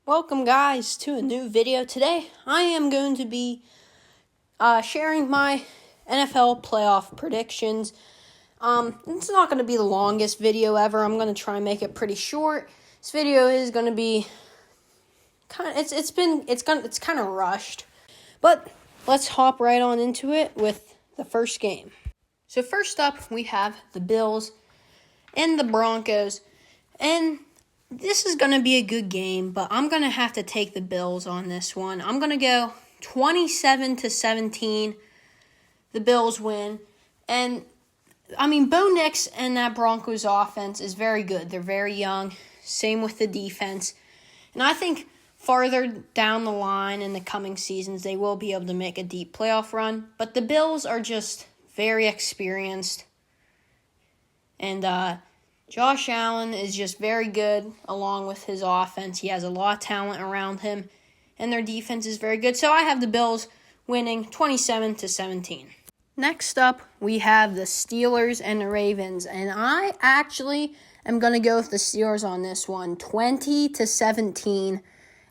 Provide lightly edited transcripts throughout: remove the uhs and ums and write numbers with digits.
Welcome guys to a new video. Today I am going to be sharing my NFL playoff predictions. It's not going to be the longest video ever. I'm going to try and make it pretty short. This video is going to be it's kind of rushed. But let's hop right on into it with the first game. So first up, we have the Bills and the Broncos, and this is going to be a good game, but I'm going to have to take the Bills on this one. I'm going to go 27-17. The Bills win. And, Bo Nix and that Broncos offense is very good. They're very young. Same with the defense. And I think farther down the line in the coming seasons, they will be able to make a deep playoff run. But the Bills are just very experienced. And, Josh Allen is just very good along with his offense. He has a lot of talent around him, and their defense is very good. So I have the Bills winning 27-17. Next up, we have the Steelers and the Ravens, and I actually am going to go with the Steelers on this one, 20-17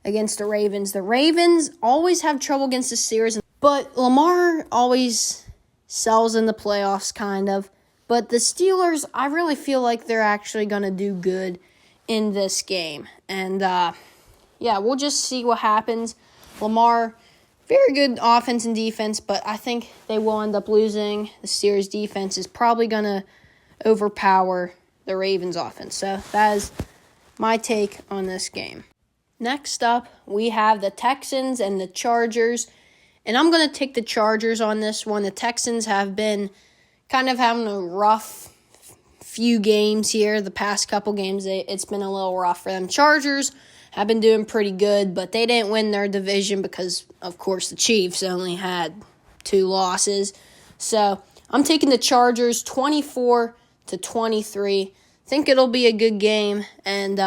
against the Ravens. The Ravens always have trouble against the Steelers, but Lamar always sells in the playoffs, kind of. But the Steelers, I really feel like they're actually going to do good in this game. And, we'll just see what happens. Lamar, very good offense and defense, but I think they will end up losing. The Steelers' defense is probably going to overpower the Ravens' offense. So that is my take on this game. Next up, we have the Texans and the Chargers. And I'm going to take the Chargers on this one. The Texans have been kind of having a rough few games here. The past couple games, it's been a little rough for them. Chargers have been doing pretty good, but they didn't win their division because, of course, the Chiefs only had 2 losses. So I'm taking the Chargers 24-23. Think it'll be a good game. And,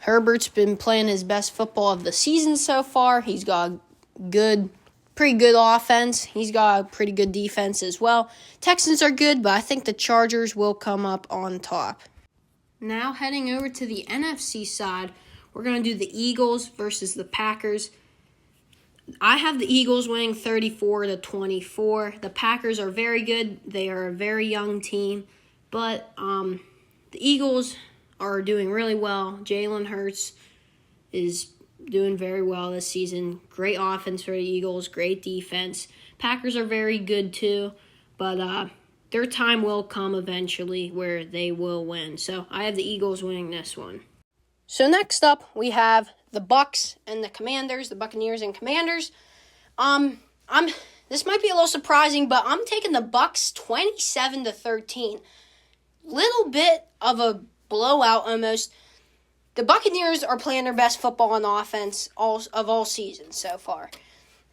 Herbert's been playing his best football of the season so far. He's got pretty good offense. He's got a pretty good defense as well. Texans are good, but I think the Chargers will come up on top. Now heading over to the NFC side, we're going to do the Eagles versus the Packers. I have the Eagles winning 34-24. The Packers are very good. They are a very young team, but the Eagles are doing really well. Jalen Hurts is doing very well this season. Great offense for the Eagles, great defense. Packers are very good too, but their time will come eventually where they will win. So I have the Eagles winning this one. So next up, we have the Bucs and the Commanders, the Buccaneers and Commanders. This might be a little surprising, but I'm taking the Bucs 27-13. Little bit of a blowout almost. The Buccaneers are playing their best football on offense of all seasons so far.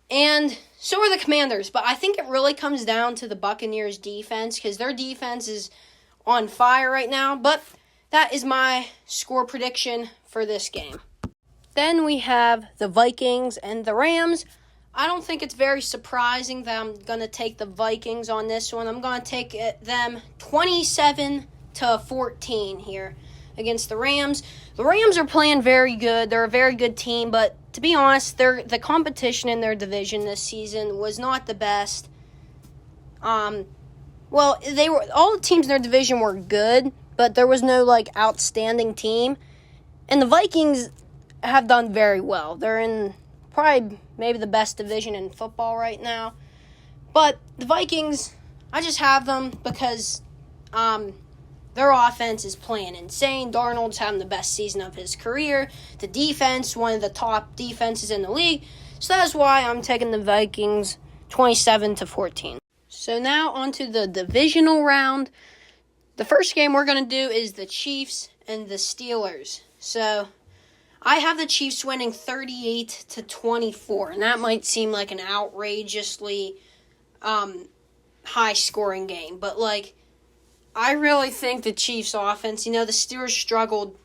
And so are the Commanders. But I think it really comes down to the Buccaneers' defense because their defense is on fire right now. But that is my score prediction for this game. Then we have the Vikings and the Rams. I don't think it's very surprising that I'm going to take the Vikings on this one. I'm going to take them 27-14 here against the Rams. The Rams are playing very good. They're a very good team, but to be honest, the competition in their division this season was not the best. All the teams in their division were good, but there was no outstanding team. And the Vikings have done very well. They're in probably maybe the best division in football right now. But the Vikings, I just have them because their offense is playing insane. Darnold's having the best season of his career. The defense, one of the top defenses in the league. So that's why I'm taking the Vikings 27-14. So now onto the divisional round. The first game we're going to do is the Chiefs and the Steelers. So I have the Chiefs winning 38-24. And that might seem like an outrageously high-scoring game. But, I really think the Chiefs' offense, the Steelers struggled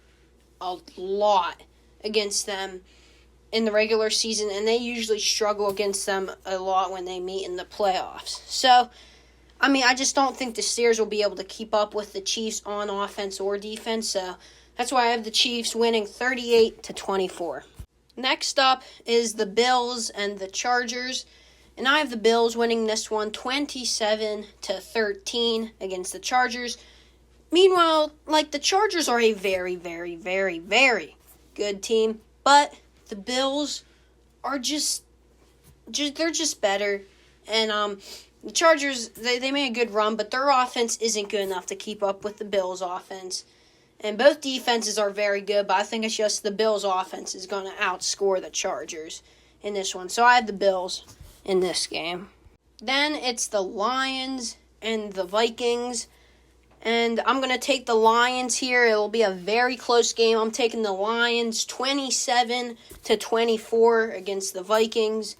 a lot against them in the regular season, and they usually struggle against them a lot when they meet in the playoffs. So, I just don't think the Steelers will be able to keep up with the Chiefs on offense or defense. So, That's why I have the Chiefs winning 38-24. Next up is the Bills and the Chargers. And I have the Bills winning this one 27-13 against the Chargers. Meanwhile, the Chargers are a very, very, very, very good team. But the Bills are they're just better. And the Chargers, they made a good run, but their offense isn't good enough to keep up with the Bills' offense. And both defenses are very good, but I think it's just the Bills' offense is going to outscore the Chargers in this one. So I have the Bills in this game. Then it's the Lions and the Vikings. And I'm going to take the Lions here. It'll be a very close game. I'm taking the Lions 27-24 against the Vikings.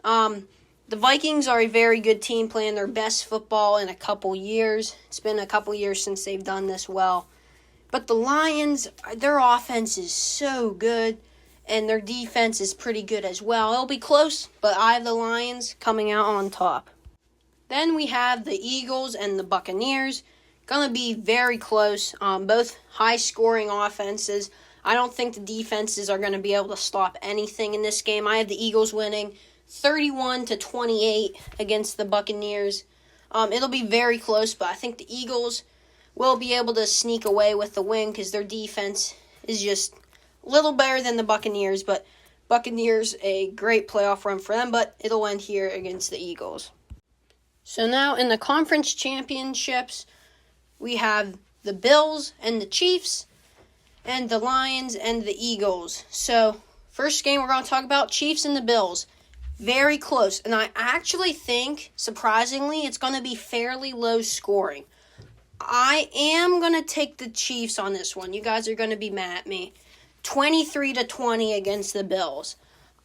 The Vikings are a very good team playing their best football in a couple years. It's been a couple years since they've done this well. But the Lions, their offense is so good, and their defense is pretty good as well. It'll be close, but I have the Lions coming out on top. Then we have the Eagles and the Buccaneers. Going to be very close. Both high-scoring offenses. I don't think the defenses are going to be able to stop anything in this game. I have the Eagles winning 31-28 against the Buccaneers. It'll be very close, but I think the Eagles will be able to sneak away with the win because their defense is just a little better than the Buccaneers. But Buccaneers, a great playoff run for them, but it'll end here against the Eagles. So now in the conference championships, we have the Bills and the Chiefs and the Lions and the Eagles. So first game we're going to talk about, Chiefs and the Bills. Very close. And I actually think, surprisingly, it's going to be fairly low scoring. I am going to take the Chiefs on this one. You guys are going to be mad at me. 23-20 against the Bills.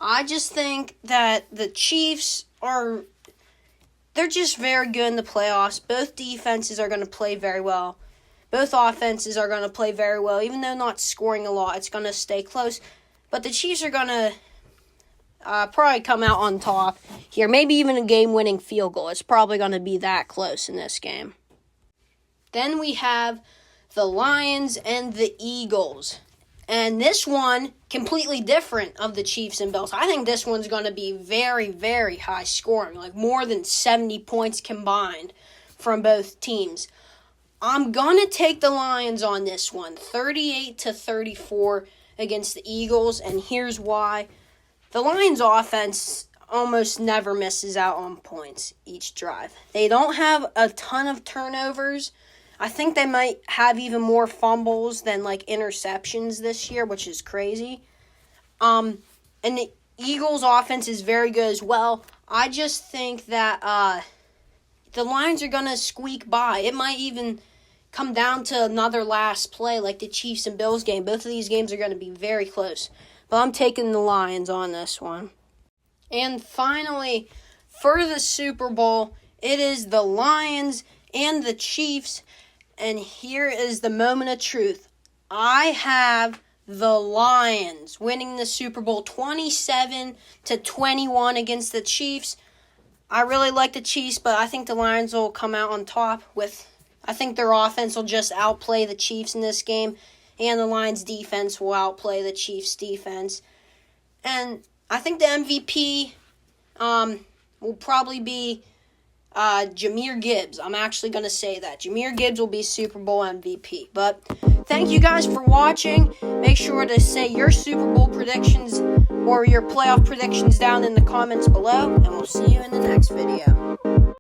I just think that the Chiefs they're just very good in the playoffs. Both defenses are going to play very well. Both offenses are going to play very well. Even though not scoring a lot, it's going to stay close. But the Chiefs are going to probably come out on top here. Maybe even a game-winning field goal. It's probably going to be that close in this game. Then we have the Lions and the Eagles. And this one, completely different of the Chiefs and Bills. I think this one's going to be very, very high scoring. More than 70 points combined from both teams. I'm going to take the Lions on this one. 38-34 against the Eagles. And here's why. The Lions offense almost never misses out on points each drive. They don't have a ton of turnovers. I think they might have even more fumbles than interceptions this year, which is crazy. And the Eagles' offense is very good as well. I just think that the Lions are going to squeak by. It might even come down to another last play like the Chiefs and Bills game. Both of these games are going to be very close. But I'm taking the Lions on this one. And finally, for the Super Bowl, it is the Lions and the Chiefs. And here is the moment of truth. I have the Lions winning the Super Bowl 27-21 against the Chiefs. I really like the Chiefs, but I think the Lions will come out on top I think their offense will just outplay the Chiefs in this game, and the Lions defense will outplay the Chiefs defense. And I think the MVP will probably be Jahmyr Gibbs. I'm actually going to say that. Jahmyr Gibbs will be Super Bowl MVP. But thank you guys for watching. Make sure to say your Super Bowl predictions or your playoff predictions down in the comments below. And we'll see you in the next video.